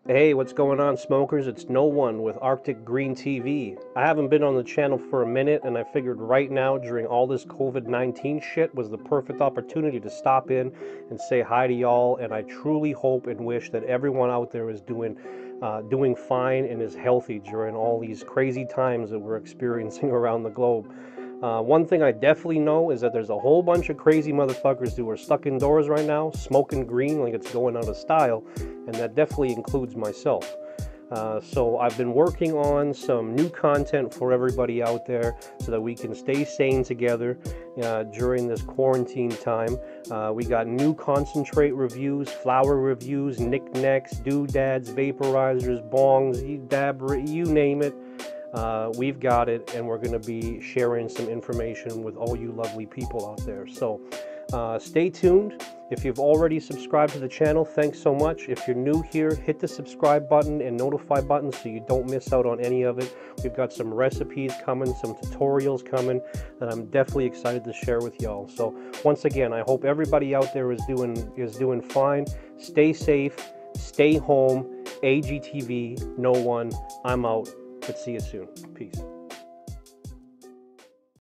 Hey, what's going on, smokers? It's KNO1 with Arctic Green TV. I haven't been on the channel for a minute, and I figured right now, during all this COVID-19 shit, was the perfect opportunity to stop in and say hi to y'all. And I truly hope and wish that everyone out there is doing fine and is healthy during all these crazy times that we're experiencing around the globe. One thing I definitely know is that there's a whole bunch of crazy motherfuckers who are stuck indoors right now, smoking green like it's going out of style, and that definitely includes myself. So I've been working on some new content for everybody out there so that we can stay sane together during this quarantine time. We got new concentrate reviews, flower reviews, knickknacks, doodads, vaporizers, bongs, you name it. We've got it, and we're going to be sharing some information with all you lovely people out there. So stay tuned. If you've already subscribed to the channel, thanks so much. If you're new here, hit the subscribe button and notify button so you don't miss out on any of it. We've got some recipes coming, some tutorials coming that I'm definitely excited to share with y'all. So once again, I hope everybody out there is doing fine. Stay safe, stay home. AGTV, KNO1, I'm out. Let's see you soon. Peace.